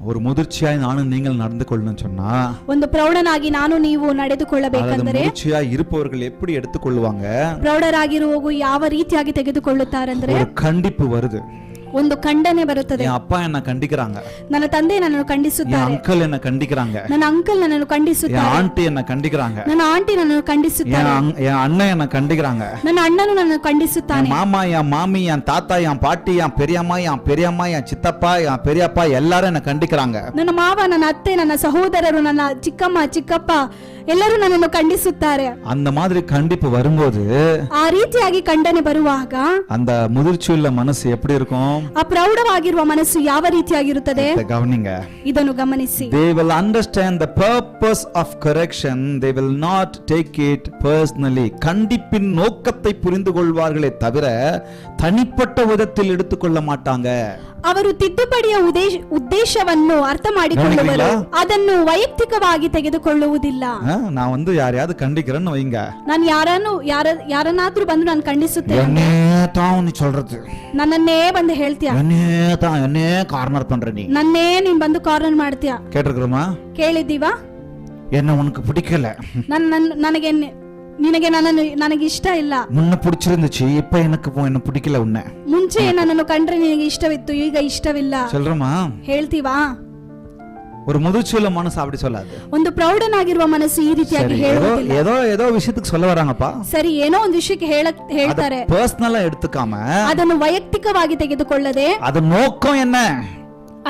ஒரு முதிர்ச்சியாய் நானும் நீங்கள் நடந்து கொள்ளணும் சொன்னா, ಒಂದು ಪ್ರೌಢನಾಗಿ ನಾನು ನೀವು ನಡೆದುಕೊಳ್ಳಬೇಕೆಂದರೆ, ಮುದಿರ್ಚಿಯಾய் இருப்பவர்கள் எப்படி எடுத்துக்கொள்வாங்க, ಪ್ರೌಢರಾಗಿರುವವರು ಯಾವ ರೀತಿಯಾಗಿ ತೆಗೆದುಕೊಳ್ಳುತ್ತಾರೆಂದ್ರೆ, ஒரு கண்டிப்பு வருது. ಒಂದು ಖಂಡನೆ ಬರುತ್ತದೆ. என் அப்பா என்ன கண்டிக்கிறாங்க, ನನ್ನ ತಂದೆ ನನ್ನನ್ನು ಖಂಡಿಸುತ್ತಾರೆ, என் அங்கிள் என்ன கண்டிக்கிறாங்க, ನನ್ನ ಅಂಕಲ್ ನನ್ನನ್ನು ಖಂಡಿಸುತ್ತಾರೆ, என் ஆண்டி என்ன கண்டிக்கிறாங்க, ನನ್ನ ಆಂಟಿ ನನ್ನನ್ನು ಖಂಡಿಸುತ್ತಾರೆ, என் அண்ணன் என்ன கண்டிக்கிறாங்க, ನನ್ನ ಅಣ್ಣನು ನನ್ನನ್ನು ಖಂಡಿಸುತ್ತಾನೆ, என் மாமா, என் மாமி, என் தாத்தா, என் பாட்டி, என் பெரியம்மா, என் சித்தப்பா, என் பெரியப்பா எல்லாரும் என்ன கண்டிக்கிறாங்க. ನನ್ನ ಮಾವ, ನನ್ನ ಅತ್ತೆ, ನನ್ನ ಸಹೋದರರು, ನನ್ನ ಚಿಕ್ಕಮ್ಮ, ಚಿಕ್ಕಪ್ಪ ಎಲ್ಲರೂ ನನ್ನನ್ನು ಖಂಡಿಸುತ್ತಾರೆ. அந்த மாதிரி கண்டிப்பு வரும்போது, ಆ ರೀತಿಯಾಗಿ ಖಂಡನೆ ಬರುವಾಗ அந்த முதிர்ச்சியுள்ள மனசு எப்படி இருக்கும், ಆ ಪ್ರೌಢವಾಗಿರುವ ಮನಸ್ಸು ಯಾವ ರೀತಿಯಾಗಿರುತ್ತದೆ, கவனிங்க. ಇದನ್ನು ಗಮನಿಸಿ. They will understand the purpose of correction, they will not take it personally. கண்டிப்பின் நோக்கத்தை புரிந்து கொள்வார்களே தவிர தனிப்பட்ட விதத்தில் எடுத்துக்கொள்ள மாட்டாங்க. ಅವರು ತಿದ್ದುಪಡಿಯ ಉದ್ದೇಶವನ್ನು ಅರ್ಥ ಮಾಡಿಕೊಳ್ಳುವರು, ಅದನ್ನು ವೈಯಕ್ತಿಕವಾಗಿ ತೆಗೆದುಕೊಳ್ಳುವುದಿಲ್ಲ. நான் யாரையாவது கண்டிக்கிறேன்னு வைங்க, ನಾನು ಯಾರನ್ನಾದ್ರೂ ಬಂದು ನಾನು ಖಂಡಿಸುತ್ತೇನೆ, என்னே தான் நீ சொல்றது, ನನ್ನನ್ನೇ ಬಂದು ಹೇಳ್ತೀಯ, என்னே கார்னர் பண்ற நீ, ನನ್ನೇ ನೀನ್ ಬಂದು ಕಾರ್ನರ್ ಮಾಡ್ತೀಯ. கேட்டிருக்கிறோமா? ಕೇಳಿದ್ದೀವಾ? என்ன உனக்கு பிடிக்கல, ನನಗೆ ನನಗೆ ಇಷ್ಟ ಇಲ್ಲ, முன்ன பிடிச்சிருந்துச்சு, இப்ப என்ன பிடிக்கல, உன்னை ಮುಂಚೆ ನನ್ನನ್ನು ಕಂಡ್ರೆ ನಿನಗೆ ಇಷ್ಟವಿತ್ತು, ಈಗ ಇಷ್ಟವಿಲ್ಲ. சொல்றமா? ಹೇಳ್ತೀವಾ? ஒரு முதிர்ச்சியுள்ள மனசு அப்படி சொல்லாது. ಒಂದು ಪ್ರೌಢನಾಗಿರುವ ಮನಸ್ಸು ಈ ರೀತಿಯಾಗಿ ಹೇಳುವುದಿಲ್ಲ. ஏதೋ விஷயத்துக்கு சொல்ல வராங்கப்பா, ಸರಿ, ಏನೋ ಒಂದು ವಿಷಯಕ್ಕೆ ಹೇಳ್ತಾರೆ, ಪರ್ಸನಲ್ எடுத்துக்காம ಅದನ್ನು ವೈಯಕ್ತಿಕವಾಗಿ ತೆಗೆದುಕೊಳ್ಳದೆ, ಅದು நோக்கம் என்ன,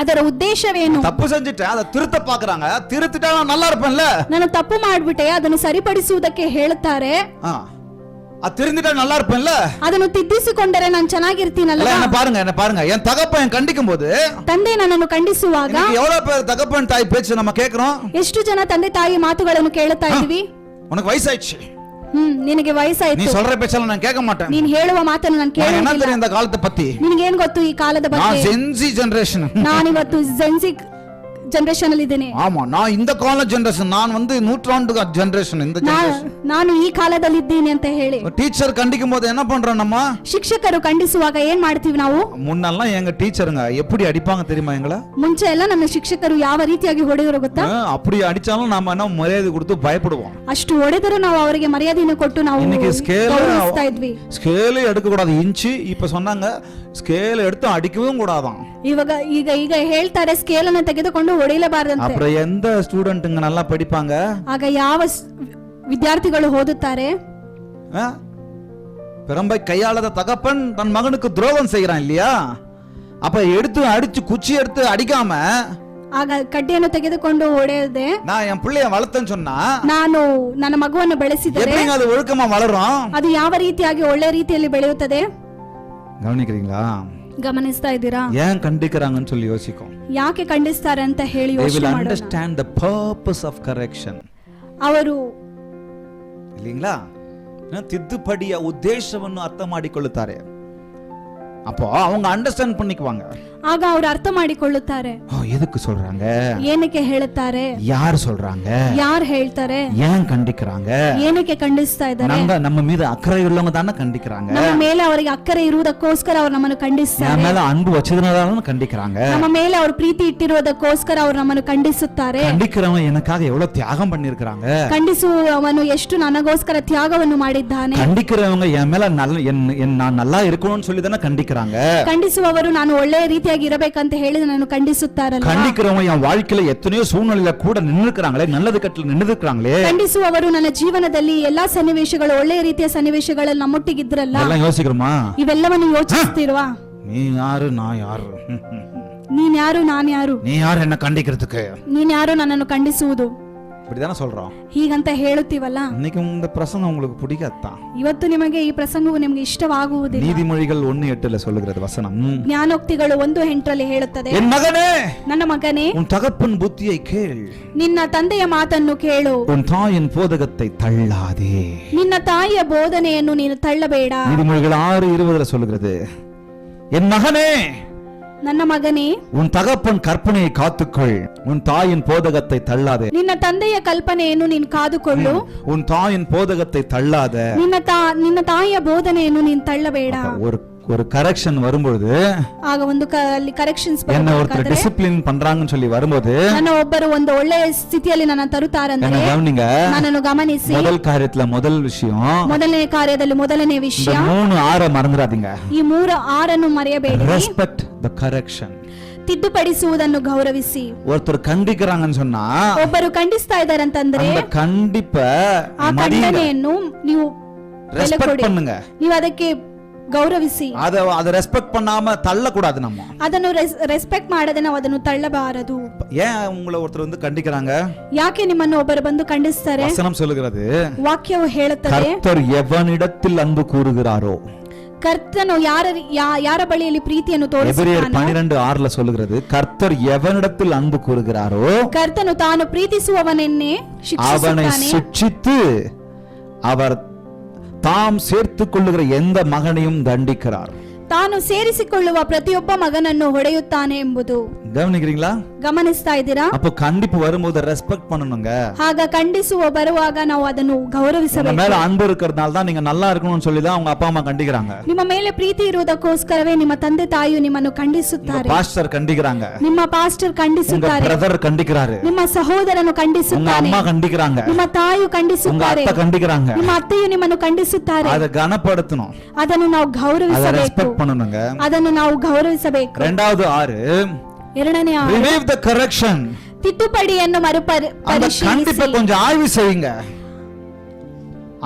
ಅದರ ಉದ್ದೇಶವೇನು, ತಪ್ಪು செஞ்சுட்டேன் அதை திருத்த பாக்குறாங்க, திருத்திட்டா நான் நல்லா இருப்பேன்ல, ನಾನು ತಪ್ಪು ಮಾಡ್ಬಿಟ್ಟೆ ಅದನ್ನು ಸರಿಪಡಿಸುವುದಕ್ಕೆ ಹೇಳುತ್ತಾರೆ, திருந்திட்டா நல்லா இருப்பேன்ல, ಅದನ್ನು ತಿದ್ದಿಸಿಕೊಂಡರೆ ನಾನು ಚೆನ್ನಾಗಿರ್ತೀನಲ್ಲ. என்ன பாருங்க என் தகப்பன் கண்டிக்கும் போது, ತಂದೆ ನನ್ನನ್ನು ಖಂಡಿಸುವಾಗ எவ்வளவு பேர் தகப்பன் தாய் பேச்சு நம்ம கேக்குறோம், ಎಷ್ಟು ಜನ ತಂದೆ ತಾಯಿ ಮಾತುಗಳನ್ನು ಕೇಳುತ್ತಾ ಇದ್ದೀವಿ. உனக்கு வயசாயிடுச்சு, ನಿನಗೆ ವಯಸ್ಸಾಯ್ತು, நீ சொல்ற பேச்செல்லாம் நான் கேட்க மாட்டேன், ನೀನು ಹೇಳುವ ಮಾತನ್ನು ನಾನು ಕೇಳುವುದಿಲ್ಲ. என்ன தெரியும் இந்த காலத்தை பத்தி, ನಿನಗೇನು ಗೊತ್ತು ಈ ಕಾಲದ ಬಗ್ಗೆ? நான் ஜென்சி ஜெனரேஷன், ನಾನು ಇವತ್ತು ಜೆನ್ಸಿ ಜನರೇಷನ್ ಅಲ್ಲಿ ಇದ್ದೇನೆ. ஆமா, நான் இந்த கால ஜெனரேஷன், நான் நூற்றாண்டு ஜெனரேஷன், இந்த ஜெனரேஷன், ನಾನು ಈ ಕಾಲದಲ್ಲಿ ಇದ್ದೀನಿ ಅಂತ ಹೇಳಿ. ಟೀಚರ್ கண்டிக்கும் போது என்ன பண்றோம் நம்ம, ಶಿಕ್ಷಕರು ಖಂಡಿಸುವಾಗ ಏನ್ ಮಾಡ್ತೀವಿ ನಾವು? முன்னெல்லாம் எங்க டீச்சருங்க எப்படி அடிப்பாங்க தெரியுமா எங்களை? ಮುಂಚೆ ಎಲ್ಲ ನಮ್ಮ ಶಿಕ್ಷಕರು ಯಾವ ರೀತಿಯಾಗಿ ಹೊಡೆಯೋರು ಗೊತ್ತಾ? அப்படி ಅடிச்சாலும் நாம என்ன மரியாதை கொடுத்து பயப்படுவோம். ಅಷ್ಟು ಹೊಡೆದರೂ ನಾವು ಅವರಿಗೆ ಮರ್ಯಾದೆಯನ್ನು ಕೊಟ್ಟು ನಾವು ಗೌರವಿಸ್ತಾ ಇದ್ವಿ. ಸ್ಕೇಲ್ எடுக்க கூடாது, ಇಂಚಿ இப்ப சொன்னாங்க ಸ್ಕೇಲ್ எடுத்து அடிக்கவும் கூடாதான். ಈಗ ಹೇಳ್ತಾರೆ ಸ್ಕೇಲ್ ಅನ್ನು ತೆಗೆದುಕೊಂಡು ಹೊಡೆಯಲೇಬಾರದಂತೆ. அப்புறம் எந்த ஸ்டூடெண்ட்ங்க நல்லா படிப்பாங்க? ಆಗ ಯಾವ ವಿದ್ಯಾರ್ಥಿಗಳು ಓದುತ್ತಾರೆ? பெரும்பை கையாளத தகப்பன் தன் மகனுக்கு துரோகம் செய்யறான் இல்லையா, அப்ப எடுத்து அடிச்சு குச்சி எடுத்து அடிக்காம, ಆಗ ಕಡ್ಡಿಯನ್ನು ತೆಗೆದುಕೊಂಡು ಹೊಡೆಯದೆ, நான் என் பிள்ளைய வளர்த்தேன்னு சொன்னா, ನಾನು ನನ್ನ ಮಗುವನ್ನು ಬೆಳೆಸಿದರೆ எப்படி ಅದು ஒழுக்கமா வளரும், ಅದು ಯಾವ ರೀತಿಯಾಗಿ ಒಳ್ಳೆ ರೀತಿಯಲ್ಲಿ ಬೆಳೆಯುತ್ತದೆ? கவனிக்கிறீங்களா? ಗಮನಿಸ್ತಾ ಇದ್ದೀರಾ? ஏன் கண்டிக்கிறாங்கன்னு சொல்லி யோசிக்கும், ಯಾಕೆ ಖಂಡಿಸ್ತಾರೆ ಅಂತ ಹೇಳಿ ಯೋಚನೆ ಮಾಡೋಣ. understand the purpose of correction. ಅವರು இல்லீங்களா ತಿದ್ದುಪಡಿಯ ಉದ್ದೇಶವನ್ನು ಅರ್ಥ ಮಾಡಿಕೊಳ್ಳುತ್ತಾರೆ. அப்போ அவங்க அண்டர்ஸ்டாண்ட் பண்ணிக்குவாங்க. ಆಗ ಅವರು ಅರ್ಥ ಮಾಡಿಕೊಳ್ಳುತ್ತಾರೆ. எதுக்கு சொல்றாங்க, ಏನಕ್ಕೆ ಹೇಳುತ್ತಾರೆ, ಯಾರು சொல்றாங்க, ಯಾರು ಹೇಳ್ತಾರೆ, ஏன் கண்டிக்கிறாங்க, ಏನಕ್ಕೆ ಖಂಡಿಸ್ತಾ ಇದ್ದಾರೆ, நம்ம மீது அக்கறை உள்ளவங்க தான கண்டிக்கிறாங்க, ನಮ್ಮ ಮೇಲೆ ಅವರಿಗೆ ಅಕ್ಕರೆ ಇರುವುದಕ್ಕೋಸ್ಕರ ಅವರು ನಮ್ಮನ್ನು ಖಂಡಿಸ್ತಾರೆ, ನಮ್ಮ ಮೇಲೆ ಅன்பು ವಚನಗಳನ್ನು கண்டிக்கிறாங்க, ನಮ್ಮ ಮೇಲೆ ಅವರು ಪ್ರೀತಿ ಇಟ್ಟಿರುವುದಕ್ಕೋಸ್ಕರ ಅವರು ನಮ್ಮನ್ನು ಖಂಡಿಸುತ್ತಾರೆ. கண்டிக்கிறவங்க எனக்காக எவ்வளவு தியாகம் பண்ணிருக்காங்க, ಖಂಡಿಸುವವನು ಎಷ್ಟು ನನಗೋಸ್ಕರ ತ್ಯಾಗವನ್ನು ಮಾಡಿದ್ದಾನೆ, கண்டிக்கிறவங்க என் மேல நான் நல்லா இருக்கணும்னு சொல்லி தான கண்டிக்கிறாங்க, ಖಂಡಿಸುವವರು ನಾನು ಒಳ್ಳೆಯ ರೀತಿಯಾಗಿ ಇರಬೇಕಂತ ಹೇಳಿ ನಾನು ಖಂಡಿಸುತ್ತಾರಲ್ಲ, கண்டிக்கிறவங்க என் வாழ்க்கையில எத்தனையோ சூழ்நிலையில கூட நின்னுக்கிறாங்களே, நல்லது கட்டல நின்னுக்கிறாங்களே, ಖಂಡಿಸುವವರು ನನ್ನ ಜೀವನದಲ್ಲಿ ಎಲ್ಲಾ ಸನ್ನಿವೇಶಗಳು ಒಳ್ಳೆಯ ರೀತಿಯ ಸನ್ನಿವೇಶಗಳಲ್ಲಿ ನಮ್ಮೊಟ್ಟಿಗಿದ್ರಲ್ಲ, ಎಲ್ಲ ಯೋಚಿக்கிறோமா? ಇವೆಲ್ಲವನ್ನು ಯೋಚಿಸ್ತಿರುವ, நீ யாரு நான் யாரு, ನೀನ್ ಯಾರು ನಾನು ಯಾರು, நீ யாரு என்ன கண்டிக்கிறதுக்கு, ನೀನ್ ಯಾರು ನನ್ನನ್ನು ಖಂಡಿಸುವುದು, இப்படிதானே சொல்றோம். ಹೀಗಂತ ಹೇಳುತ್ತೀವಲ್ಲ. இன்னைக்கு இந்த பிரசங்கம் உங்களுக்கு பிடிக்காதான், ಇವತ್ತು ನಿಮಗೆ ಈ ಪ್ರಸಂಗವು ನಿಮಗೆ ಇಷ್ಟವಾಗುವುದಿಲ್ಲ. நீதிமொழிகள் 1:8 சொல்லுகிறது வசனம், ಜ್ಞಾನೋಕ್ತಿಗಳು 1:8 ಹೇಳುತ್ತದೆ, என் மகனே, ನನ್ನ ಮಗನೇ, உன் தகப்பன் புத்தியை கேள், ನಿನ್ನ ತಂದೆಯ ಮಾತನ್ನು ಕೇಳು, உன் தாயின் போதகத்தை தள்ளாதே, ನಿನ್ನ ತಾಯಿಯ ಬೋಧನೆಯನ್ನು ನೀನು ತಳ್ಳಬೇಡ. நீதிமொழிகள் 6:20 சொல்லுகிறது, என் மகனே, ನನ್ನ ಮಗನೇ, உன் தகப்பன் கற்பனையை காத்துக்கொள், உன் தாயின் போதகத்தை தள்ளாதே, ನಿನ್ನ ತಂದೆಯ ಕಲ್ಪನೆಯನ್ನು ನೀನು ಕಾದುಕೊಳ್ಳು, உன் தாயின் போதகத்தை தள்ளாத, ನಿನ್ನ ತಾಯಿಯ ಬೋಧನೆಯನ್ನು ನೀನು ತಳ್ಳಬೇಡ. ஒரு கரெக்ஷன் வரும்போது, ಆಗ ಒಂದು ಅಲ್ಲಿ ಕರೆಕ್ಷನ್ಸ್ என்ன ஒருத்தர் டிசிப்ளின் பண்றாங்கன்னு சொல்லி வரும்போது, ನನ್ನ ಒಬ್ಬರು ಒಂದು ಒಳ್ಳೆಯ ಸ್ಥಿತಿಯಲ್ಲಿ ನನ್ನ ತರುತ್ತಾರಂದ್ರೆ கவனிங்க, ನನ್ನನ್ನು ಗಮನಿಸಿ. முதல் காரியத்துல முதல் விஷயம், ಮೊದಲನೇ ಕಾರ್ಯದಲ್ಲಿ ಮೊದಲನೇ ವಿಷಯ, 3 ಮறந்துடாதீங்க. ಈ 3 ಮರೆಯಬೇಡಿ. Respect the correction. ತಿದ್ದುಪಡಿಸುವುದನ್ನು ಗೌರವಿಸಿ. ஒருத்தர் கண்டிக்கிறாங்கன்னு சொன்னா, ಒಬ್ಬರು ಖಂಡಿಸ್ತಾ ಇದ್ದಾರೆ ಅಂತಂದ್ರೆ அந்த கண்டிப்ப ಆ ಖಂಡನೆಯನ್ನು ನೀವು ಬೆಲೆ ಕೊಡಿ. பண்ணுங்க. ನೀವು ಅದಕ್ಕೆ ಗೌರವಿಸಿ. அத ரெஸ்பெக்ட் பண்ணாம தள்ள கூடாது. நம்ம ಅದನ್ನು ರೆಸ್ಪೆಕ್ಟ್ ಮಾಡದೆ ನಾವು ಅದನ್ನು ತಳ್ಳಬಾರದು. ஏன் உங்களை ஒருத்தர் வந்து கண்டிக்கிறாங்க? ಯಾಕೆ ನಿಮ್ಮನ್ನು ಒಬ್ಬರು ಬಂದು ಖಂಡಿಸ್ತಾರೆ? வசனம் சொல்லுகிறது, ವಾಕ್ಯವು ಹೇಳುತ್ತದೆ, கர்த்தர் எவனிடத்தில் அன்பு கூறுகிறாரோ, ಕರ್ತನು ಯಾರ ಬಳಿಯಲ್ಲಿ ಪ್ರೀತಿಯನ್ನು எபிரேயர் ತೋರಿಸುತ್ತಾನೋ, 12:6 சொல்லுகிறது, கர்த்தர் எவனிடத்தில் அன்பு கூறுகிறாரோ ಕರ್ತನು ತಾನು ಪ್ರೀತಿಸುವವನನ್ನೇ அவனை ಶಿಕ್ಷಿಸುತ್ತಾನೆ. ಶಿಕ್ಷಿத்து அவர் தாம் சேர்த்துக் கொள்ளுகிற எந்த மகனையும் தண்டிக்கிறார். ತಾನು ಸೇರಿಸಿಕೊಳ್ಳುವ ಪ್ರತಿಯೊಬ್ಬ ಮಗನನ್ನು ಹೊಡೆಯುತ್ತಾನೆ ಎಂಬುದು. கவனிக்கிறீங்களா? ಗಮನಿಸ್ತಾ ಇದ್ದೀರಾ? அப்ப கண்டிப்பு வரும்போது ரெஸ்பெக்ட் பண்ணணுங்க. ಆಗ ಖಂಡಿಸುವ ಬರುವಾಗ ನಾವು ಅದನ್ನು ಗೌರವಿಸಬೇಕು. மேல அன்பு இருக்கிறதுனால தான் நீங்க நல்லா இருக்கணும்னு சொல்லி தான் உங்க அப்பா அம்மா கண்டிக்கிறாங்க. ನಿಮ್ಮ ಮೇಲೆ ಪ್ರೀತಿ ಇರುವುದಕ್ಕೋಸ್ಕರವೇ ನಿಮ್ಮ ತಂದೆ ತಾಯಿಯು ನಿಮ್ಮನ್ನು ಖಂಡಿಸುತ್ತಾರೆ. பாஸ்டர் கண்டிக்கிறாங்க, ನಿಮ್ಮ ಪಾಸ್ಟರ್ உங்க ಖಂಡಿಸುತ್ತಾರೆ, பிரதர் கண்டிக்கிறாரு, ನಿಮ್ಮ ಸಹೋದರನು உங்க ಖಂಡಿಸುತ್ತಾನೆ, அம்மா கண்டிக்கிறாங்க, ನಿಮ್ಮ ತಾಯಿಯು உங்க ಖಂಡಿಸುತ್ತಾರೆ, அத்தை கண்டிக்கிறாங்க. ನಿಮ್ಮ ಅತ್ತೆಯು ನಿಮ್ಮನ್ನು ಖಂಡಿಸುತ್ತಾರೆ. அதை கனப்படுத்தணும், ಅದನ್ನು ನಾವು அதை ಗೌರವಿಸಬೇಕು, ரெஸ்பெக்ட் பண்ணணுங்க. ಅದನ್ನು ನಾವು ಗೌರವಿಸಬೇಕು. 2வது 6 ரிமூவ் தி கரெக்ஷன். ತಿದ್ದುಪಡಿಯನ್ನು அந்த ಮರುಪರಿಶೀಲಿಸಿ. கண்டிப்பை கொஞ்சம் ஆய்வு செய்யுங்க.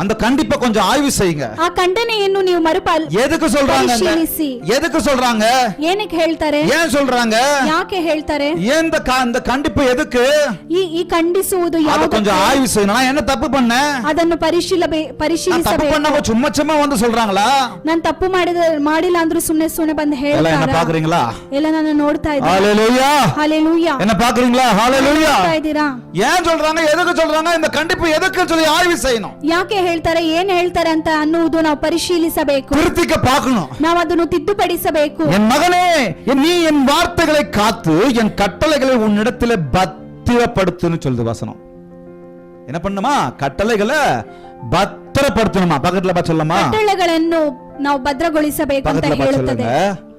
அந்த கண்டிப்பை கொஞ்சம் ஆய்வு செய்யுங்க. ಆ ಖಂಡನೆಯನ್ನು ನೀವು எதுக்கு சொல்றாங்க? ಪರಿಶೀಲಿಸಿ. எதுக்கு சொல்றாங்க? ಏನಕ್ಕೆ ಹೇಳ್ತಾರೆ? ஏன் சொல்றாங்க? ಯಾಕೆ ಹೇಳ್ತಾರೆ? இந்த கண்டிப்பு எதுக்கு? ಈ ಖಂಡಿಸುವುದು அத ಯಾವುದು? கொஞ்சம் ஆய்வு செய்யணும். நான் என்ன தப்பு பண்ணேன்? ಅದನ್ನು நான் தப்பு ಪರಿಶೀಲಿಸಬೇಕು. பண்ணவங்க சும்மா வந்து சொல்றாங்களா? ನಾನು ತಪ್ಪು ಮಾಡಿಲ್ಲ ಅಂದ್ರೂ ಸುಮ್ಮನೆ ಬಂದು எல்லாம் என்ன ಹೇಳ್ತಾರೆ. பாக்குறீங்களா? ಎಲ್ಲ ನಾನು ನೋಡ್ತಾ ಇದ್ದೀನಿ. ஹalleluya. ಹalleluya. என்ன பாக்குறீங்களா? ஹalleluya. ನೋಡ್ತಾ ಇದ್ದೀರಾ? ஏன் சொல்றாங்க? எதுக்கு சொல்றாங்க? இந்த கண்டிப்பு எதுக்குன்னு சொல்லி ஆய்வு செய்யணும். ಯಾಕೆ ಹೇಳ್ತಾರೆ, ಏನ್ ಹೇಳ್ತಾರೆ ಅಂತ ಅನ್ನುವುದು ನಾವು ಪರಿಶೀಲಿಸಬೇಕು. திருத்திக்க பார்க்கணும். ನಾವು ಅದನ್ನು ತಿದ್ದುಪಡಿಸಬೇಕು. என் மகனே, நீ என் வார்த்தைகளை காத்து என் கட்டளைகளை உன்னிடத்திலே பத்திரப்படுத்துன்னு சொல்லுது வசனம். என்ன பண்ணுமா? கட்டளைகளை பத்திரப்படுத்தணுமா? பக்கத்துல பா சொல்லமா? ಕಟ್ಟಳೆಗಳನ್ನು ನಾವು ಭದ್ರಗೊಳಿಸಬೇಕು ಅಂತ ಹೇಳುತ್ತದೆ.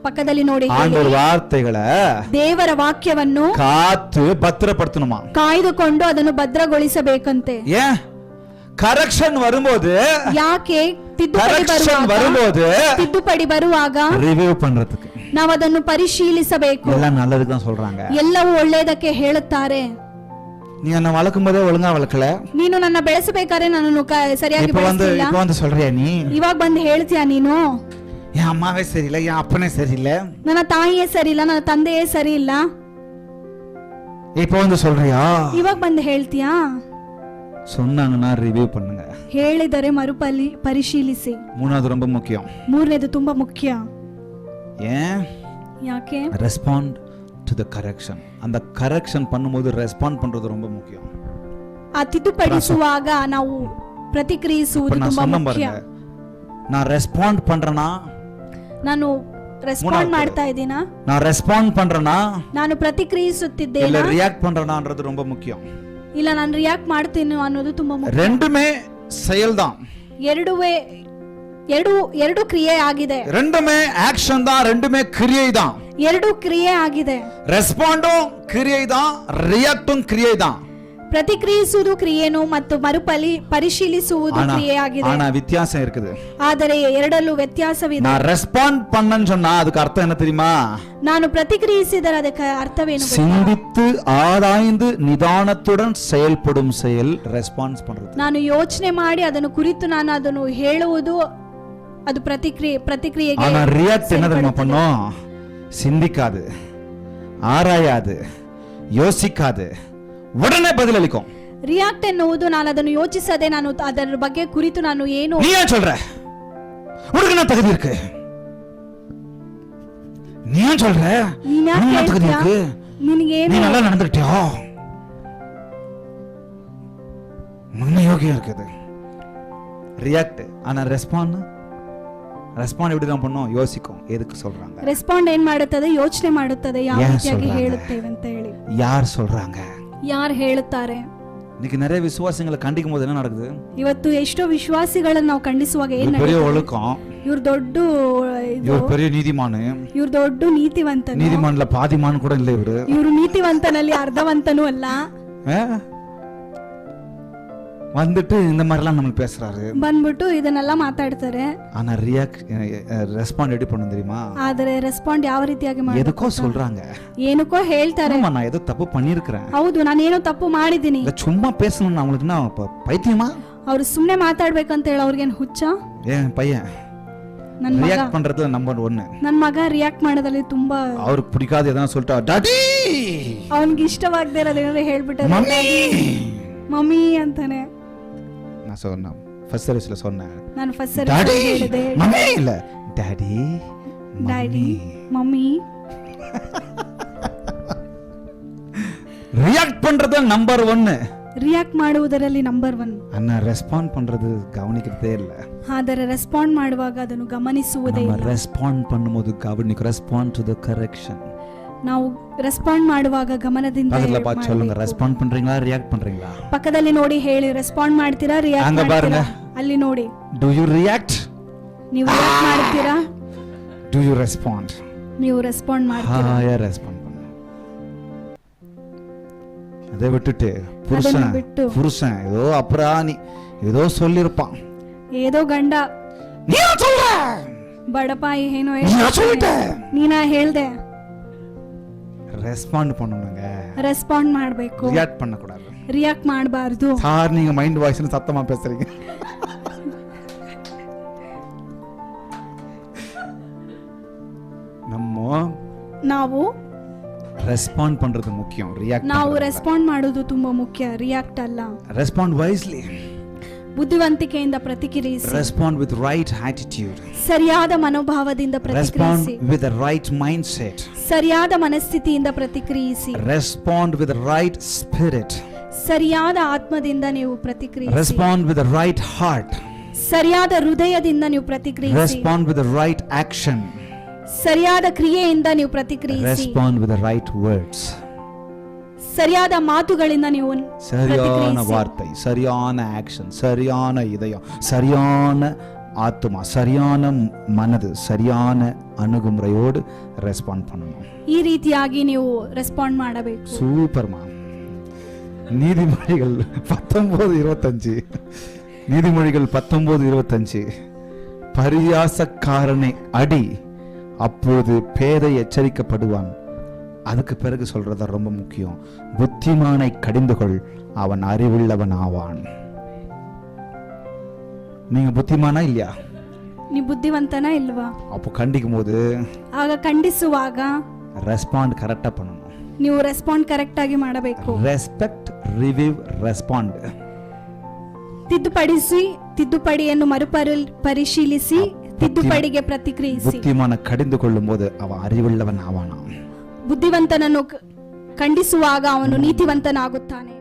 ಪಕ್ಕದಲ್ಲಿ ನೋಡಿ, ஆண்டவர் வார்த்தைகளை ದೇವರ ವಾಕ್ಯವನ್ನು காத்து பத்திரப்படுத்தணுமா? ಕಾಯ್ದುಕೊಂಡು ಅದನ್ನು ಭದ್ರಗೊಳಿಸಬೇಕಂತೆ. ஏன்? கரெக்ஷன் வரும்போது, ಯಾಕೆ? கரெக்ஷன் வரும்போது ತಿದ್ದುಪಡಿ ಬರುವಾಗ ரிவ்யூ பண்றதுக்கு, ನಾವು ಅದನ್ನು ಪರಿಶೀಲಿಸಬೇಕು. எல்லாம் நல்லதுக்கு தான் சொல்றாங்க. ಎಲ್ಲವೂ ಒಳ್ಳೆಯದಕ್ಕೆ ಹೇಳುತ್ತಾರೆ. நீ என்ன வளர்க்கும் போதே ஒழுங்கா வளர்க்கல, ನೀನು ನನ್ನ ಬೆಳೆಸಬೇಕಾದ್ರೆ ನನ್ನನ್ನು ಸರಿಯಾಗಿ இப்ப ಬೆಳೆಸಲಿಲ್ಲ. வந்து சொல்றியா? நீ ಇವಾಗ ಬಂದು ಹೇಳ್ತೀಯಾ ನೀನು? என் அம்மாவே சரியில்லை, என் அப்பனே சரியில்லை, ನನ್ನ ತಾಯಿಯೇ ಸರಿ ಇಲ್ಲ, ನನ್ನ ತಂದೆಯೇ ಸರಿ ಇಲ್ಲ, இப்ப வந்து சொல்றியா? ಇವಾಗ ಬಂದು ಹೇಳ್ತೀಯಾ? சொன்னாங்கன்னா ரிவ்யூ பண்ணுங்க. ಹೇಳಿದರೆ ಪರಿಶೀಲಿಸಿ. 3வது ரொம்ப முக்கியம். 3ನೇದು ತುಂಬಾ ಮುಖ್ಯ. ஏன்? ಯಾಕೆ? Respond to the correction. அந்த கரெக்ஷன் பண்ணும்போது ரெஸ்பாண்ட் பண்றது ரொம்ப முக்கியம். ಆ ತಿದ್ದುಪಡಿಸುವಾಗ ನಾವು ಪ್ರತಿಕ್ರಿಯಿಸುವುದು ತುಂಬಾ ಮುಖ್ಯ. நான் ரெஸ்பாண்ட் பண்றேனா? ನಾನು ರೆಸ್ಪಾಂಡ್ ಮಾಡ್ತಾ ಇದ್ದೀನಾ? நான் ரெஸ்பாண்ட் பண்றேனா? ನಾನು ಪ್ರತಿಕ್ರಿಯಿಸುತ್ತಿದ್ದೇನೆ இல்ல ரியாக்ட் பண்றேனான்றது ரொம்ப முக்கியம். ಇಲ್ಲ ನಾನು ರಿಯಾಕ್ಟ್ ಮಾಡ್ತೀನಿ ಅನ್ನೋದು ತುಂಬಾ ಮುಖ್ಯ. ரெண்டுமே செயல்தான். ಎರಡು ಕ್ರಿಯೆ ಆಗಿದೆ. ரெண்டுமே ஆக்ஷன் தான், ரெண்டுமே கிரியை தான். ಎರಡು ಕ್ರಿಯೆ ಆಗಿದೆ. ரெஸ்பாண்டும் கிரியை தான், ரியாக்டும் கிரியை தான். ಪ್ರತಿಕ್ರಿಯಿಸುವುದು ಕ್ರಿಯೆನು ಮತ್ತು ಪರಿಶೀಲಿಸುವುದು ಕ್ರಿಯೆ ಆಗಿದೆ. ஆனா வித்தியாசம் இருக்குது. ಆದರೆ ಎರಡಲ್ಲೂ ವ್ಯತ್ಯಾಸವಿದೆ. நான் ரெஸ்பாண்ட் பண்ணேன்னு சொன்னா அதுக்கு அர்த்தம் என்ன தெரியுமா? ನಾನು ಪ್ರತಿಕ್ರಿಯಿಸಿದರೆ ಅದಕ್ಕೆ ಅರ್ಥವೇನು? சிந்தித்து ஆராய்ந்து நிதானத்துடன் செயல்படும் செயல் ரெஸ்பான்ஸ் பண்றது. ನಾನು ಯೋಚನೆ ಮಾಡಿ ಅದನ್ನು ಕುರಿತು ನಾನು ಅದನ್ನು ಹೇಳುವುದು ಅದು ಪ್ರತಿಕ್ರಿಯೆಗೆ. ஆனா ரியாக்ட் என்ன தெரியுமா பண்ணும்? சிந்திக்காது, ஆராயாது, யோசிக்காது, உடனே பதிலளிக்கும். ರಿಯಾಕ್ಟ್ ಎನ್ನುವುದು ನಾನು ಅದನ್ನು ಯೋಚಿಸದೆ ನಾನು ಅದರ ಬಗ್ಗೆ ಕುರಿತು ನಾನು ಏನು. நீ ஏன் சொல்ற? உனக்கு என்ன தகுதி இருக்கு? நீ ஏன் சொல்ற? என்ன தகுதி இருக்கு? ನಿನಗೇನು? நீ நல்லா நடந்துட்டியா? முன்ன யோகியம் இருக்குது. ரியாக்ட். ஆனா ரெஸ்பாண்ட் எப்படி தான் பண்ணும்? யோசிக்கும். எதுக்கு சொல்றாங்க? ರೆಸ್ಪಾಂಡ್ ಏನ್ ಮಾಡುತ್ತದೆ? ಯೋಚನೆ ಮಾಡುತ್ತದೆ ಯಾವ ರೀತಿಯಾಗಿ ಹೇಳುತ್ತೇವೆ ಅಂತ ಹೇಳಿ. ಯಾರು சொல்றாங்க? ಯಾರು ಹೇಳುತ್ತಾರೆ? இன்னைக்கு நிறைய விசுவாசிகளை கண்டிக்கும் போது என்ன நடக்குது? ಇವತ್ತು ಎಷ್ಟೋ ವಿಶ್ವಾಸಿಗಳನ್ನ ನಾವು ಖಂಡಿಸುವಾಗ ಏನ್ இவர் பெரிய ನಡೆಯುತ್ತೆ? ஒழுக்கம், ಇವ್ರು ದೊಡ್ಡ இவர் பெரிய நீதிமானு, ಇವ್ರು ದೊಡ್ಡ ನೀತಿವಂತನು, நீதிமான்ல பாதிமான் கூட இல்ல இவரு. ಇವ್ರು ನೀತಿವಂತನಲ್ಲಿ ಅರ್ಧವಂತನೂ ಅಲ್ಲ. வந்துட்டு இந்த மாதிரி எல்லாம் நம்ம பேசுறாரு. ಬಂದ್ಬಿಟ್ಟು ಇದನ್ನೆಲ್ಲ ಮಾತಾಡ್ತಾರೆ. ஆனா ரெஸ்பாண்ட் எப்படி பண்ணும் தெரியுமா? ಆದರೆ ರೆಸ್ಪಾಂಡ್ ಯಾವ ರೀತಿಯಾಗಿ ಮಾಡ್ಬೇಕು? எதுக்கோ சொல்றாங்க, ಏನಕ್ಕೋ ಹೇಳ್ತಾರೆ. ஆமா நான் ஏதோ தப்பு பண்ணிருக்கிறேன், ಹೌದು ನಾನೇನೋ ತಪ್ಪು ಮಾಡಿದೀನಿ. இத சும்மா பேசணும் அவங்களுக்கு என்ன பைத்தியமா? ಅವ್ರು ಸುಮ್ನೆ ಮಾತಾಡ್ಬೇಕಂತ ಹೇಳಿ ಅವ್ರಿಗೇನ್ ಹುಚ್ಚ? ஏன் பையன் ನನ್ ಮಗ ரியாக்ட் பண்றதுல நம்பர் 1. ನನ್ ಮಗ ರಿಯಾಕ್ಟ್ ಮಾಡೋದ್ರಲ್ಲಿ ತುಂಬಾ அவருக்கு பிடிக்காத எதனா சொல்லிட்டா டாடி, ಅವನಿಗೆ ಇಷ್ಟವಾಗದೆ ಇರೋದೇನಾದ್ರು ಹೇಳ್ಬಿಟ್ಟಾರೆ மம்மி ಮಮ್ಮಿ ಅಂತಾನೆ. நான் சொன்னேன் ಫಸ್ಟ್ ಸರ್ವಿಸ್ல சொன்னேன், ನಾನು ಫಸ್ಟ್ டாடி ಹೇಳಿದೆ மம்மி இல்ல டாடி ಡ್ಯಾಡಿ ಮಮ್ಮಿ. ரியாக்ட் பண்றது நம்பர் 1. ರಿಯಾಕ್ಟ್ ಮಾಡುವುದರಲ್ಲಿ ನಂಬರ್ 1. ஆனா ரெஸ்பாண்ட் பண்றது கவனிக்கிறதே இல்ல. ಆದರೆ ರೆಸ್ಪಾಂಡ್ ಮಾಡುವಾಗ ಅದನ್ನು ಗಮನಿಸುವುದೇ நம்ம ಇಲ್ಲ. ரெஸ்பாண்ட் பண்ணும்போது கவனிக்க, ரெஸ்பாண்ட் டு தி கரெக்ஷன். ನಾವು ರೆಸ್ಪಾಂಡ್ ಮಾಡುವಾಗ ಗಮನದಿಂದ பக்கத்துல பார்த்து ಮಾಡ್ಬೇಕು. சொல்லுங்க, ரெஸ்பாண்ட் பண்றீங்களா ரியாக்ட் பண்றீங்களா? ಪಕ್ಕದಲ್ಲಿ ನೋಡಿ ಹೇಳಿ, ರೆಸ್ಪಾಂಡ್ ಮಾಡ್ತೀರಾ ರಿಯಾಕ್ಟ್ அங்க ಮಾಡ್ತೀರಾ? பாருங்க. ಅಲ್ಲಿ ನೋಡಿ, ಡು ಯು ರಿಯಾಕ್ಟ್, ನೀವು ರಿಯಾಕ್ಟ್ ಮಾಡ್ತೀರಾ, ಡು ಯು ரெஸ்பாண்ட்? ನೀವು ರೆಸ್ಪಾಂಡ್ ಮಾಡ್ತೀರಾ? ஹாயா ரெஸ்பாண்ட் பண்ணு. அதை விட்டுட்டு புருஷன் விட்டு. புருஷன் ஏதோ அப்புறாணி ஏதோ சொல்லிருப்பான், ஏதோ ಗಂಡ நீ சொல்ற ಬಡಪಾಯಿ ಏನೋ நான் சொல்லிட்டேன், ನೀನಾ ಹೇಳ್ದೆ. ரெஸ்பாண்ட் பண்ணணுங்க, ರೆಸ್ಪಾಂಡ್ ಮಾಡ್ಬೇಕು, ரியாக்ட் பண்ண கூடாது. ರಿಯಾಕ್ಟ್ ಮಾಡಬಾರ್ದು. சார் நீங்க மைண்ட் வாய்ஸ்னு சத்தமா பேசுறீங்க. ನಾವು ரெஸ்பாண்ட் பண்றது முக்கியம், ரியாக்ட் ನಾವು ರೆಸ್ಪಾಂಡ್ ಮಾಡೋದು ತುಂಬಾ ಮುಖ್ಯ, ರಿಯಾಕ್ಟ್ ಅಲ್ಲ. ரெஸ்பாண்ட் வைஸ்லி, ಬುದ್ಧಿವಂತಿಕೆಯಿಂದ ಪ್ರತಿಕ್ರಿಯಿಸಿ. ரெஸ்பாண்ட் வித் ரைட் ஆட்டிಟ್ಯೂಡ್, ಸರಿಯಾದ ಮನೋಭಾವದಿಂದ ரெஸ்பாண்ட் ಪ್ರತಿಕ್ರಿಯಿಸಿ. With the right mindset, ಸರಿಯಾದ ಮನಸ್ಥಿತಿಯಿಂದ ಪ್ರತಿಕ್ರಿಯಿಸಿ. Respond with the right spirit, ಸರಿಯಾದ ಆತ್ಮದಿಂದ ನೀವು ಪ್ರತಿಕ್ರಿಯಿಸಿ. Respond with the right heart, ಸರಿಯಾದ ಹೃದಯದಿಂದ ನೀವು ಪ್ರತಿಕ್ರಿಯಿಸಿ. Respond with the right action, ಸರಿಯಾದ ಕ್ರಿಯೆಯಿಂದ ನೀವು ಪ್ರತಿಕ್ರಿಯಿಸಿ. Respond with the right words. ಸರಿಯಾದ ಮಾತುಗಳಿಂದ ನೀವು சரியான ಪ್ರತಿಕ್ರಿಯಿಸಿ. வார்த்தை, சரியான ஆக்ஷன், சரியான இதயம், சரியான ஆத்மா, சரியான மனது, சரியான அணுகுமுறையோடு ரெஸ்பாண்ட் பண்ணணும். ಈ ರೀತಿಯಾಗಿ ನೀವು ರೆಸ್ಪಾಂಡ್ ಮಾಡಬೇಕು. சூப்பர்மா. நீதிமொழிகள் 19:25, நீதிமொழிகள் 19:25, பரியாசக்காரனை அடி, அப்பொழுது பேதை எச்சரிக்கப்படுவான். அதுக்கு பிறகு சொல்றத ரொம்ப முக்கியம், புத்திமானை கடிந்து கொள், அவன் அறிவுள்ளவன் ஆவான். நீங்க புத்திமானா இல்லையா? ನೀ ಬುದ್ಧಿವಂತನ ಇಲ್ವಾ? அப்போ கண்டிக்கும் போது ಆಗ ಖಂಡಿಸುವಾಗ ரெஸ்பாண்ட் கரெக்டா பண்ணணும். ನೀವು ರೆಸ್ಪಾಂಡ್ ಕರೆಕ್ಟ್ ಆಗಿ ಮಾಡಬೇಕು. Respect, review, respond. ತಿದ್ದುಪಡಿಸಿ, ತಿದ್ದುಪಡಿಯನ್ನು ಪರಿಶೀಲಿಸಿ, ತಿದ್ದುಪಡಿಗೆ ಪ್ರತಿಕ್ರಿಯಿಸಿ. புத்திமான கடிந்து கொள்ளும் போது அவன் அறிவுள்ளவன் ஆவானாம். ಬುದ್ಧಿವಂತನನ್ನು ಖಂಡಿಸುವಾಗ ಅವನು ನೀತಿವಂತನಾಗುತ್ತಾನೆ.